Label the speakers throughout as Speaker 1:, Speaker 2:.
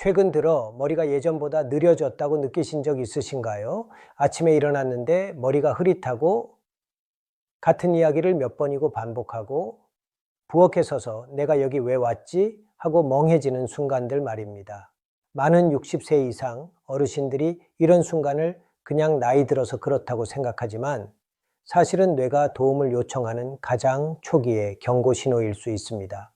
Speaker 1: 최근 들어 머리가 예전보다 느려졌다고 느끼신 적 있으신가요? 아침에 일어났는데 머리가 흐릿하고 같은 이야기를 몇 번이고 반복하고 부엌에 서서 내가 여기 왜 왔지? 하고 멍해지는 순간들 말입니다. 많은 60세 이상 어르신들이 이런 순간을 그냥 나이 들어서 그렇다고 생각하지만 사실은 뇌가 도움을 요청하는 가장 초기의 경고 신호일 수 있습니다.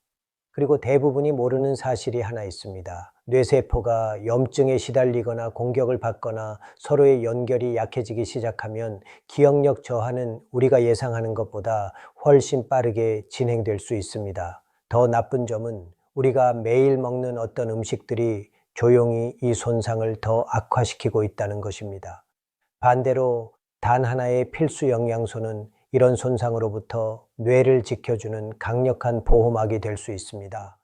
Speaker 1: 그리고 대부분이 모르는 사실이 하나 있습니다. 뇌세포가 염증에 시달리거나 공격을 받거나 서로의 연결이 약해지기 시작하면 기억력 저하는 우리가 예상하는 것보다 훨씬 빠르게 진행될 수 있습니다. 더 나쁜 점은 우리가 매일 먹는 어떤 음식들이 조용히 이 손상을 더 악화시키고 있다는 것입니다. 반대로 단 하나의 필수 영양소는 이런 손상으로부터 뇌를 지켜주는 강력한 보호막이 될 수 있습니다.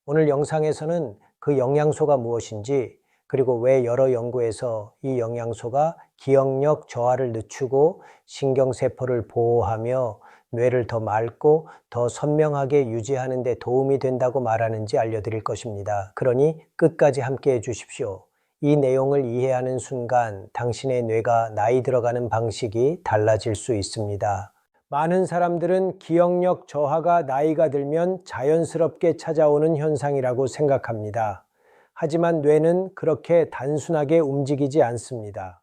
Speaker 1: 오늘 영상에서는 그 영양소가 무엇인지, 그리고 왜 여러 연구에서 이 영양소가 기억력 저하를 늦추고 신경세포를 보호하며 뇌를 더 맑고 더 선명하게 유지하는 데 도움이 된다고 말하는지 알려드릴 것입니다. 그러니 끝까지 함께 해주십시오. 이 내용을 이해하는 순간 당신의 뇌가 나이 들어가는 방식이 달라질 수 있습니다. 많은 사람들은 기억력 저하가 나이가 들면 자연스럽게 찾아오는 현상이라고 생각합니다. 하지만 뇌는 그렇게 단순하게 움직이지 않습니다.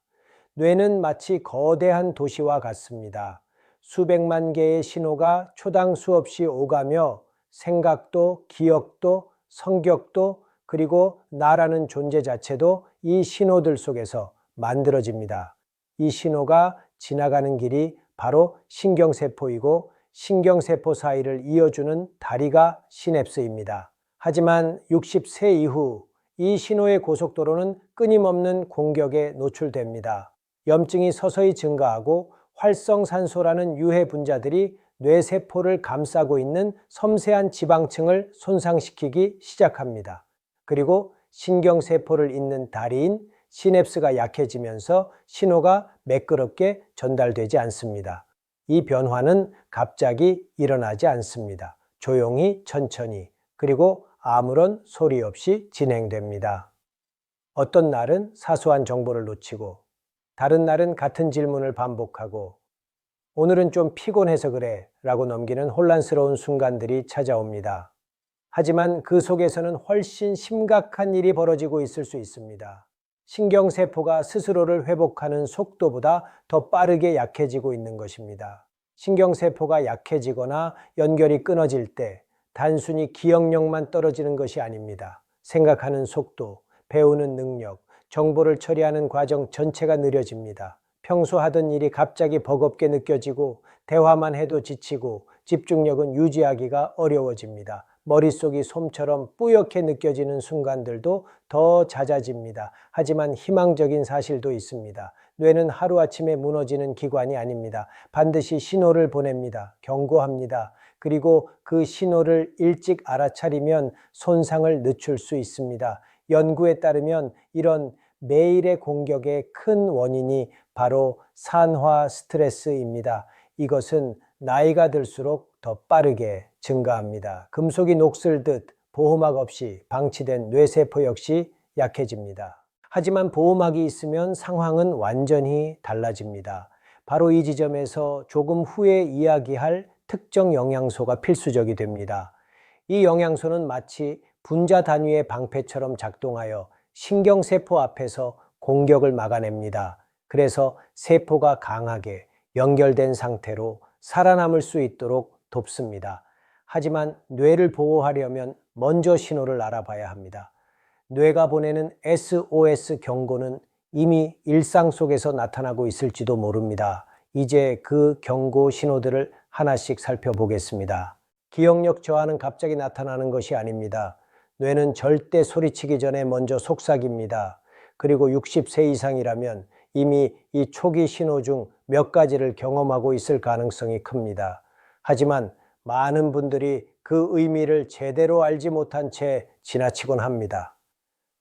Speaker 1: 뇌는 마치 거대한 도시와 같습니다. 수백만 개의 신호가 초당 수없이 오가며 생각도, 기억도, 성격도, 그리고 나라는 존재 자체도 이 신호들 속에서 만들어집니다. 이 신호가 지나가는 길이 바로 신경세포이고 신경세포 사이를 이어주는 다리가 시냅스입니다. 하지만 60세 이후 이 신호의 고속도로는 끊임없는 공격에 노출됩니다. 염증이 서서히 증가하고 활성산소라는 유해 분자들이 뇌세포를 감싸고 있는 섬세한 지방층을 손상시키기 시작합니다. 그리고 신경세포를 잇는 다리인 시냅스가 약해지면서 신호가 매끄럽게 전달되지 않습니다. 이 변화는 갑자기 일어나지 않습니다. 조용히 천천히 그리고 아무런 소리 없이 진행됩니다. 어떤 날은 사소한 정보를 놓치고 다른 날은 같은 질문을 반복하고 오늘은 좀 피곤해서 그래 라고 넘기는 혼란스러운 순간들이 찾아옵니다. 하지만 그 속에서는 훨씬 심각한 일이 벌어지고 있을 수 있습니다. 신경세포가 스스로를 회복하는 속도보다 더 빠르게 약해지고 있는 것입니다. 신경세포가 약해지거나 연결이 끊어질 때 단순히 기억력만 떨어지는 것이 아닙니다. 생각하는 속도, 배우는 능력, 정보를 처리하는 과정 전체가 느려집니다. 평소 하던 일이 갑자기 버겁게 느껴지고 대화만 해도 지치고 집중력은 유지하기가 어려워집니다. 머릿속이 솜처럼 뿌옇게 느껴지는 순간들도 더 잦아집니다. 하지만 희망적인 사실도 있습니다. 뇌는 하루아침에 무너지는 기관이 아닙니다. 반드시 신호를 보냅니다. 경고합니다. 그리고 그 신호를 일찍 알아차리면 손상을 늦출 수 있습니다. 연구에 따르면 이런 매일의 공격의 큰 원인이 바로 산화 스트레스입니다. 이것은 나이가 들수록 더 빠르게 증가합니다. 금속이 녹슬듯 보호막 없이 방치된 뇌세포 역시 약해집니다. 하지만 보호막이 있으면 상황은 완전히 달라집니다. 바로 이 지점에서 조금 후에 이야기할 특정 영양소가 필수적이 됩니다. 이 영양소는 마치 분자 단위의 방패처럼 작동하여 신경세포 앞에서 공격을 막아냅니다. 그래서 세포가 강하게 연결된 상태로 살아남을 수 있도록 돕습니다. 하지만 뇌를 보호하려면 먼저 신호를 알아봐야 합니다. 뇌가 보내는 SOS 경고는 이미 일상 속에서 나타나고 있을지도 모릅니다. 이제 그 경고 신호들을 하나씩 살펴보겠습니다. 기억력 저하는 갑자기 나타나는 것이 아닙니다. 뇌는 절대 소리치기 전에 먼저 속삭입니다. 그리고 60세 이상이라면 이미 이 초기 신호 중 몇 가지를 경험하고 있을 가능성이 큽니다. 하지만 많은 분들이 그 의미를 제대로 알지 못한 채 지나치곤 합니다.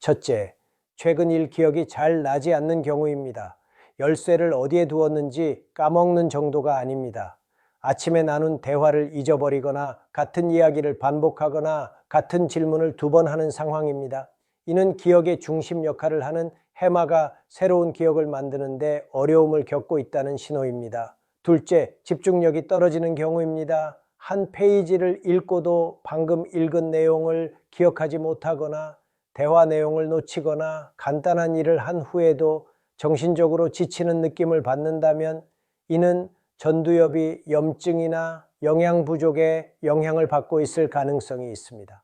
Speaker 1: 첫째, 최근 일 기억이 잘 나지 않는 경우입니다. 열쇠를 어디에 두었는지 까먹는 정도가 아닙니다. 아침에 나눈 대화를 잊어버리거나 같은 이야기를 반복하거나 같은 질문을 2번 하는 상황입니다. 이는 기억의 중심 역할을 하는 해마가 새로운 기억을 만드는데 어려움을 겪고 있다는 신호입니다. 둘째, 집중력이 떨어지는 경우입니다. 한 페이지를 읽고도 방금 읽은 내용을 기억하지 못하거나 대화 내용을 놓치거나 간단한 일을 한 후에도 정신적으로 지치는 느낌을 받는다면 이는 전두엽이 염증이나 영양 부족에 영향을 받고 있을 가능성이 있습니다.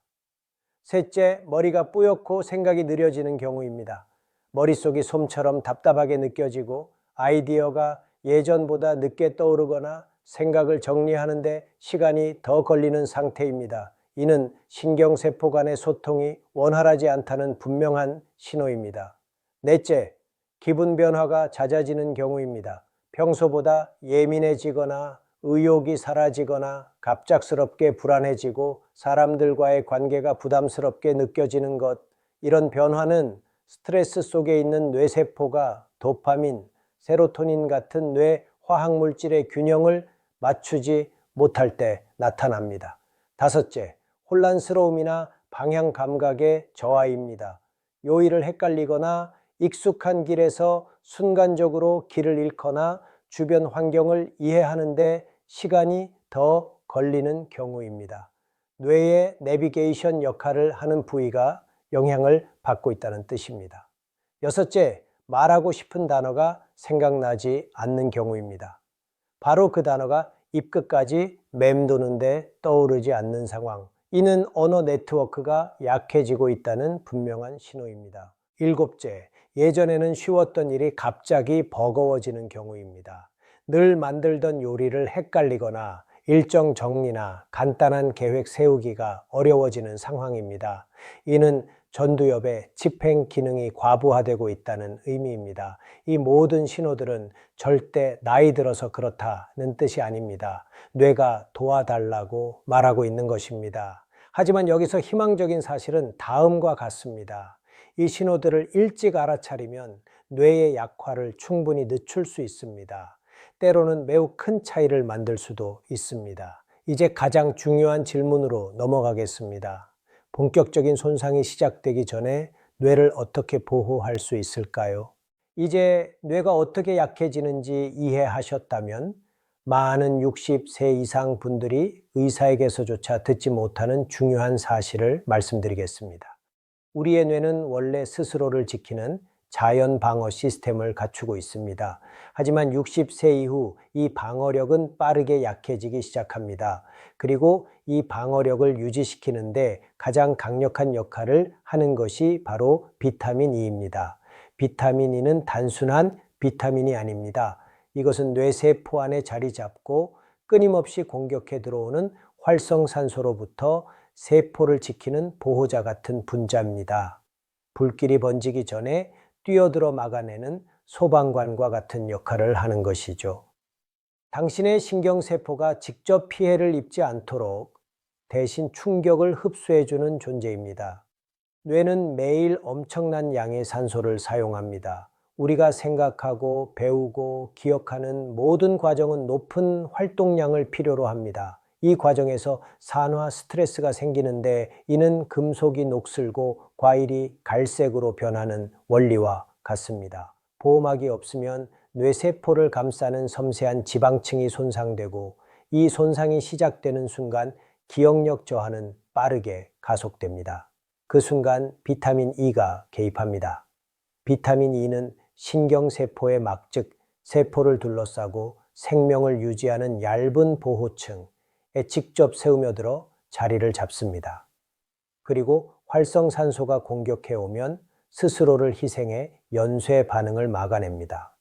Speaker 1: 셋째, 머리가 뿌옇고 생각이 느려지는 경우입니다. 머릿속이 솜처럼 답답하게 느껴지고 아이디어가 예전보다 늦게 떠오르거나 생각을 정리하는데 시간이 더 걸리는 상태입니다. 이는 신경세포 간의 소통이 원활하지 않다는 분명한 신호입니다. 넷째, 기분 변화가 잦아지는 경우입니다. 평소보다 예민해지거나 의욕이 사라지거나 갑작스럽게 불안해지고 사람들과의 관계가 부담스럽게 느껴지는 것, 이런 변화는 스트레스 속에 있는 뇌세포가 도파민, 세로토닌 같은 뇌 화학물질의 균형을 맞추지 못할 때 나타납니다. 다섯째, 혼란스러움이나 방향 감각의 저하입니다. 요일을 헷갈리거나 익숙한 길에서 순간적으로 길을 잃거나 주변 환경을 이해하는데 시간이 더 걸리는 경우입니다. 뇌의 내비게이션 역할을 하는 부위가 영향을 받고 있다는 뜻입니다. 여섯째, 말하고 싶은 단어가 생각나지 않는 경우입니다. 바로 그 단어가 입끝까지 맴도는데 떠오르지 않는 상황. 이는 언어 네트워크가 약해지고 있다는 분명한 신호입니다. 일곱째, 예전에는 쉬웠던 일이 갑자기 버거워지는 경우입니다. 늘 만들던 요리를 헷갈리거나 일정 정리나 간단한 계획 세우기가 어려워지는 상황입니다. 이는 전두엽의 집행 기능이 과부하되고 있다는 의미입니다. 이 모든 신호들은 절대 나이 들어서 그렇다는 뜻이 아닙니다. 뇌가 도와달라고 말하고 있는 것입니다. 하지만 여기서 희망적인 사실은 다음과 같습니다. 이 신호들을 일찍 알아차리면 뇌의 약화를 충분히 늦출 수 있습니다. 때로는 매우 큰 차이를 만들 수도 있습니다. 이제 가장 중요한 질문으로 넘어가겠습니다. 본격적인 손상이 시작되기 전에 뇌를 어떻게 보호할 수 있을까요? 이제 뇌가 어떻게 약해지는지 이해하셨다면 많은 60세 이상 분들이 의사에게서조차 듣지 못하는 중요한 사실을 말씀드리겠습니다. 우리의 뇌는 원래 스스로를 지키는 자연 방어 시스템을 갖추고 있습니다. 하지만 60세 이후 이 방어력은 빠르게 약해지기 시작합니다. 그리고 이 방어력을 유지시키는데 가장 강력한 역할을 하는 것이 바로 비타민 E입니다. 비타민 E는 단순한 비타민이 아닙니다. 이것은 뇌세포 안에 자리 잡고 끊임없이 공격해 들어오는 활성산소로부터 세포를 지키는 보호자 같은 분자입니다. 불길이 번지기 전에 뛰어들어 막아내는 소방관과 같은 역할을 하는 것이죠. 당신의 신경세포가 직접 피해를 입지 않도록 대신 충격을 흡수해주는 존재입니다. 뇌는 매일 엄청난 양의 산소를 사용합니다. 우리가 생각하고 배우고 기억하는 모든 과정은 높은 활동량을 필요로 합니다. 이 과정에서 산화 스트레스가 생기는데 이는 금속이 녹슬고 과일이 갈색으로 변하는 원리와 같습니다. 보호막이 없으면 뇌세포를 감싸는 섬세한 지방층이 손상되고 이 손상이 시작되는 순간 기억력 저하는 빠르게 가속됩니다. 그 순간 비타민 E가 개입합니다. 비타민 E는 신경세포의 막, 즉 세포를 둘러싸고 생명을 유지하는 얇은 보호층에 직접 스며들어 자리를 잡습니다. 그리고 활성산소가 공격해오면 스스로를 희생해 연쇄 반응을 막아냅니다.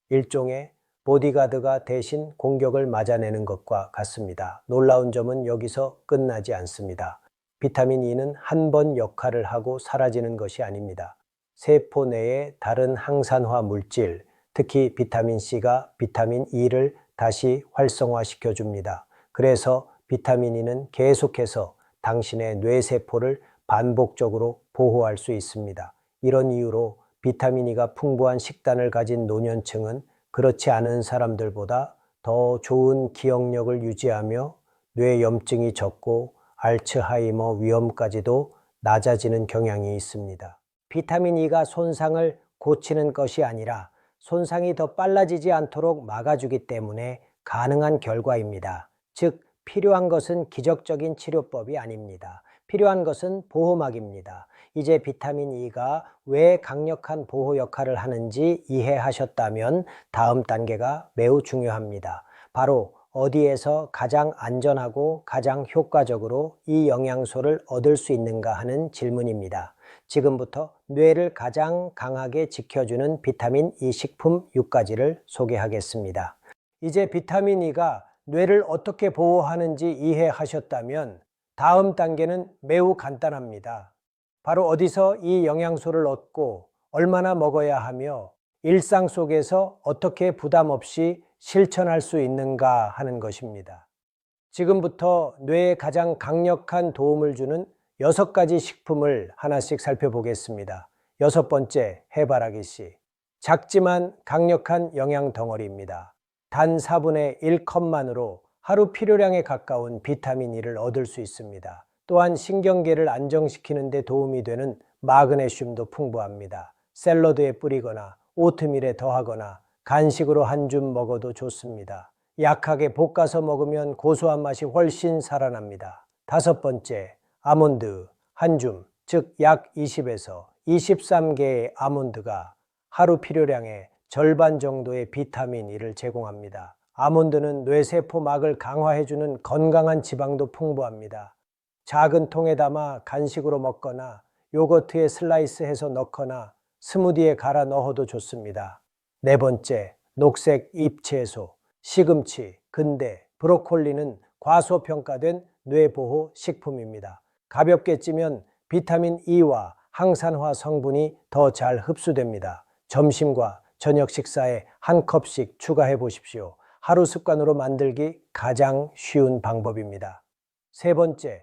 Speaker 1: 일종의 보디가드가 대신 공격을 맞아내는 것과 같습니다. 놀라운 점은 여기서 끝나지 않습니다. 비타민 E는 한 번 역할을 하고 사라지는 것이 아닙니다. 세포 내의 다른 항산화 물질, 특히 비타민 C가 비타민 E를 다시 활성화시켜 줍니다. 그래서 비타민 E는 계속해서 당신의 뇌세포를 반복적으로 보호할 수 있습니다. 이런 이유로 비타민 E가 풍부한 식단을 가진 노년층은 그렇지 않은 사람들보다 더 좋은 기억력을 유지하며 뇌 염증이 적고 알츠하이머 위험까지도 낮아지는 경향이 있습니다. 비타민 E가 손상을 고치는 것이 아니라 손상이 더 빨라지지 않도록 막아주기 때문에 가능한 결과입니다. 즉, 필요한 것은 기적적인 치료법이 아닙니다. 필요한 것은 보호막입니다. 이제 비타민 E가 왜 강력한 보호 역할을 하는지 이해하셨다면 다음 단계가 매우 중요합니다. 바로 어디에서 가장 안전하고 가장 효과적으로 이 영양소를 얻을 수 있는가 하는 질문입니다. 지금부터 뇌를 가장 강하게 지켜주는 비타민 E 식품 6가지를 소개하겠습니다. 이제 비타민 E가 뇌를 어떻게 보호하는지 이해하셨다면 다음 단계는 매우 간단합니다. 바로 어디서 이 영양소를 얻고 얼마나 먹어야 하며 일상 속에서 어떻게 부담 없이 실천할 수 있는가 하는 것입니다. 지금부터 뇌에 가장 강력한 도움을 주는 6가지 식품을 하나씩 살펴보겠습니다. 6번째, 해바라기씨. 작지만 강력한 영양 덩어리입니다. 단 4분의 1컵만으로 하루 필요량에 가까운 비타민 E를 얻을 수 있습니다. 또한 신경계를 안정시키는 데 도움이 되는 마그네슘도 풍부합니다. 샐러드에 뿌리거나 오트밀에 더하거나 간식으로 한 줌 먹어도 좋습니다. 약하게 볶아서 먹으면 고소한 맛이 훨씬 살아납니다. 5번째, 아몬드 한 줌, 즉 약 20에서 23개의 아몬드가 하루 필요량의 절반 정도의 비타민 E를 제공합니다. 아몬드는 뇌세포막을 강화해주는 건강한 지방도 풍부합니다. 작은 통에 담아 간식으로 먹거나 요거트에 슬라이스해서 넣거나 스무디에 갈아 넣어도 좋습니다. 4번째, 녹색 잎채소, 시금치, 근대, 브로콜리는 과소평가된 뇌보호 식품입니다. 가볍게 찌면 비타민 E와 항산화 성분이 더 잘 흡수됩니다. 점심과 저녁 식사에 한 컵씩 추가해 보십시오. 하루 습관으로 만들기 가장 쉬운 방법입니다. 3번째,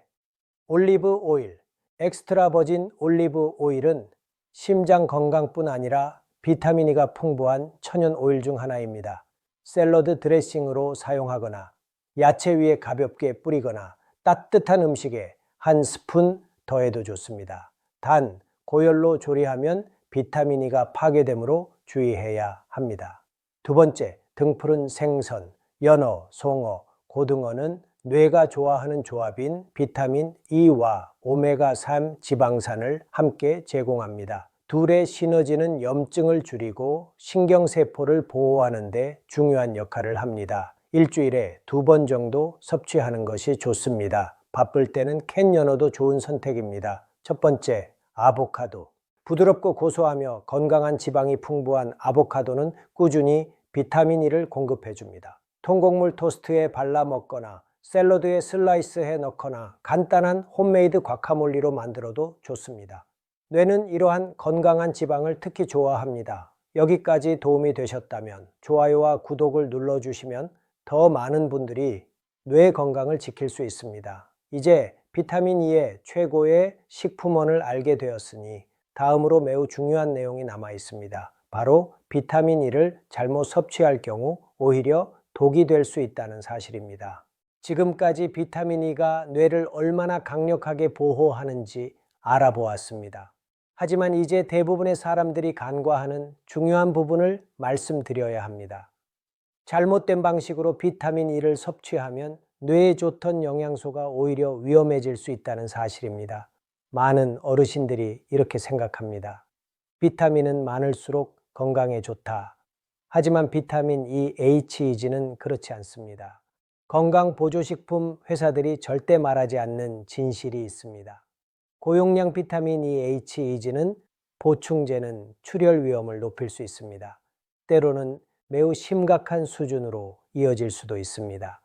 Speaker 1: 올리브 오일. 엑스트라 버진 올리브 오일은 심장 건강뿐 아니라 비타민 E가 풍부한 천연 오일 중 하나입니다. 샐러드 드레싱으로 사용하거나 야채 위에 가볍게 뿌리거나 따뜻한 음식에 한 스푼 더해도 좋습니다. 단, 고열로 조리하면 비타민 E가 파괴되므로 주의해야 합니다. 2번째, 등푸른 생선, 연어, 송어, 고등어는 뇌가 좋아하는 조합인 비타민 E와 오메가3 지방산을 함께 제공합니다. 둘의 시너지는 염증을 줄이고 신경세포를 보호하는 데 중요한 역할을 합니다. 일주일에 2번 정도 섭취하는 것이 좋습니다. 바쁠 때는 캔 연어도 좋은 선택입니다. 첫 번째, 아보카도. 부드럽고 고소하며 건강한 지방이 풍부한 아보카도는 꾸준히 비타민 E를 공급해 줍니다. 통곡물 토스트에 발라 먹거나 샐러드에 슬라이스해 넣거나 간단한 홈메이드 과카몰리로 만들어도 좋습니다. 뇌는 이러한 건강한 지방을 특히 좋아합니다. 여기까지 도움이 되셨다면 좋아요와 구독을 눌러주시면 더 많은 분들이 뇌 건강을 지킬 수 있습니다. 이제 비타민 E의 최고의 식품원을 알게 되었으니 다음으로 매우 중요한 내용이 남아 있습니다. 바로 비타민 E를 잘못 섭취할 경우 오히려 독이 될 수 있다는 사실입니다. 지금까지 비타민 E가 뇌를 얼마나 강력하게 보호하는지 알아보았습니다. 하지만 이제 대부분의 사람들이 간과하는 중요한 부분을 말씀드려야 합니다. 잘못된 방식으로 비타민 E를 섭취하면 뇌에 좋던 영양소가 오히려 위험해질 수 있다는 사실입니다. 많은 어르신들이 이렇게 생각합니다. 비타민은 많을수록 건강에 좋다. 하지만 비타민 E, HEG는 그렇지 않습니다. 건강보조식품 회사들이 절대 말하지 않는 진실이 있습니다. 고용량 비타민 E, HEG는 보충제는 출혈 위험을 높일 수 있습니다. 때로는 매우 심각한 수준으로 이어질 수도 있습니다.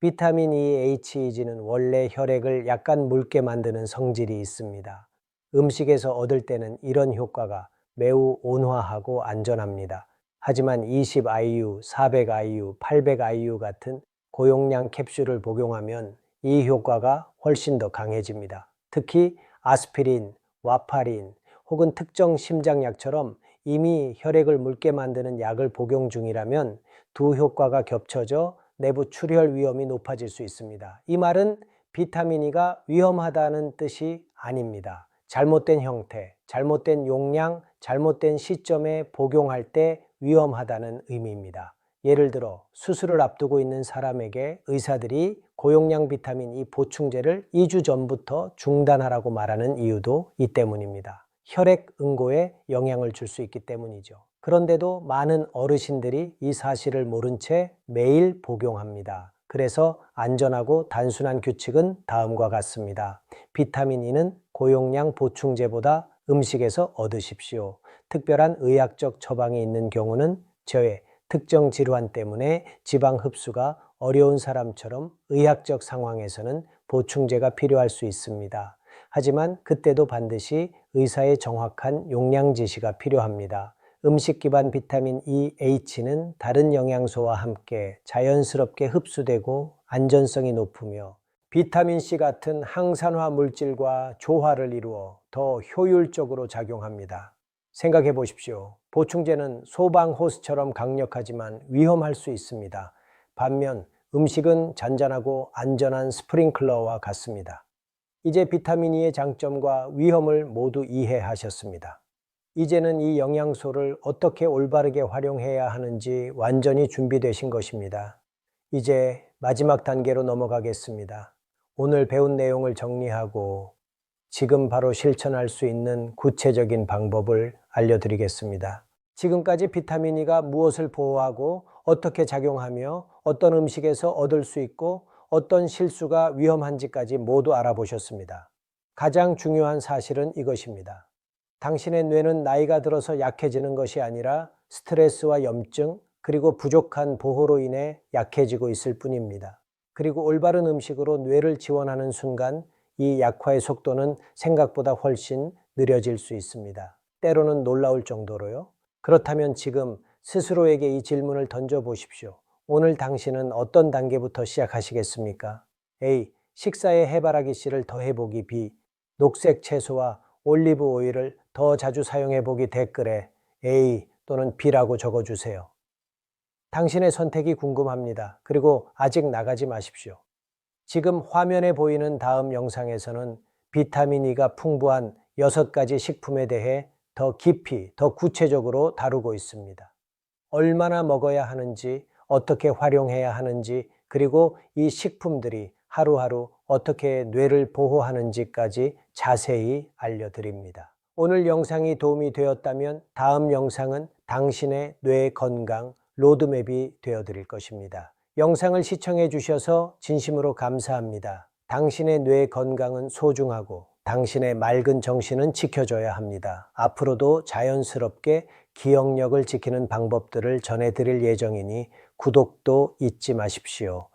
Speaker 1: 비타민 E, HEG는 원래 혈액을 약간 묽게 만드는 성질이 있습니다. 음식에서 얻을 때는 이런 효과가 매우 온화하고 안전합니다. 하지만 20IU, 400IU, 800IU 같은 고용량 캡슐을 복용하면 이 효과가 훨씬 더 강해집니다. 특히 아스피린, 와파린 혹은 특정 심장약처럼 이미 혈액을 묽게 만드는 약을 복용 중이라면 두 효과가 겹쳐져 내부 출혈 위험이 높아질 수 있습니다. 이 말은 비타민 E가 위험하다는 뜻이 아닙니다. 잘못된 형태, 잘못된 용량, 잘못된 시점에 복용할 때 위험하다는 의미입니다. 예를 들어 수술을 앞두고 있는 사람에게 의사들이 고용량 비타민 E 보충제를 2주 전부터 중단하라고 말하는 이유도 이 때문입니다. 혈액 응고에 영향을 줄 수 있기 때문이죠. 그런데도 많은 어르신들이 이 사실을 모른 채 매일 복용합니다. 그래서 안전하고 단순한 규칙은 다음과 같습니다. 비타민 E는 고용량 보충제보다 음식에서 얻으십시오. 특별한 의학적 처방이 있는 경우는 제외, 특정 질환 때문에 지방 흡수가 어려운 사람처럼 의학적 상황에서는 보충제가 필요할 수 있습니다. 하지만 그때도 반드시 의사의 정확한 용량 지시가 필요합니다. 음식 기반 비타민 EH는 다른 영양소와 함께 자연스럽게 흡수되고 안전성이 높으며 비타민C 같은 항산화 물질과 조화를 이루어 더 효율적으로 작용합니다. 생각해 보십시오. 보충제는 소방 호스처럼 강력하지만 위험할 수 있습니다. 반면 음식은 잔잔하고 안전한 스프링클러와 같습니다. 이제 비타민 E의 장점과 위험을 모두 이해하셨습니다. 이제는 이 영양소를 어떻게 올바르게 활용해야 하는지 완전히 준비되신 것입니다. 이제 마지막 단계로 넘어가겠습니다. 오늘 배운 내용을 정리하고 지금 바로 실천할 수 있는 구체적인 방법을 알려드리겠습니다. 지금까지 비타민 E가 무엇을 보호하고 어떻게 작용하며 어떤 음식에서 얻을 수 있고 어떤 실수가 위험한지까지 모두 알아보셨습니다. 가장 중요한 사실은 이것입니다. 당신의 뇌는 나이가 들어서 약해지는 것이 아니라 스트레스와 염증 그리고 부족한 보호로 인해 약해지고 있을 뿐입니다. 그리고 올바른 음식으로 뇌를 지원하는 순간 이 약화의 속도는 생각보다 훨씬 느려질 수 있습니다. 때로는 놀라울 정도로요. 그렇다면 지금 스스로에게 이 질문을 던져보십시오. 오늘 당신은 어떤 단계부터 시작하시겠습니까? A. 식사에 해바라기 씨를 더해보기. B. 녹색 채소와 올리브 오일을 더 자주 사용해보기. 댓글에 A 또는 B라고 적어주세요. 당신의 선택이 궁금합니다. 그리고 아직 나가지 마십시오. 지금 화면에 보이는 다음 영상에서는 비타민 E가 풍부한 6가지 식품에 대해 더 깊이, 더 구체적으로 다루고 있습니다. 얼마나 먹어야 하는지, 어떻게 활용해야 하는지, 그리고 이 식품들이 하루하루 어떻게 뇌를 보호하는지까지 자세히 알려드립니다. 오늘 영상이 도움이 되었다면 다음 영상은 당신의 뇌 건강 로드맵이 되어드릴 것입니다. 영상을 시청해 주셔서 진심으로 감사합니다. 당신의 뇌 건강은 소중하고 당신의 맑은 정신은 지켜줘야 합니다. 앞으로도 자연스럽게 기억력을 지키는 방법들을 전해드릴 예정이니 구독도 잊지 마십시오.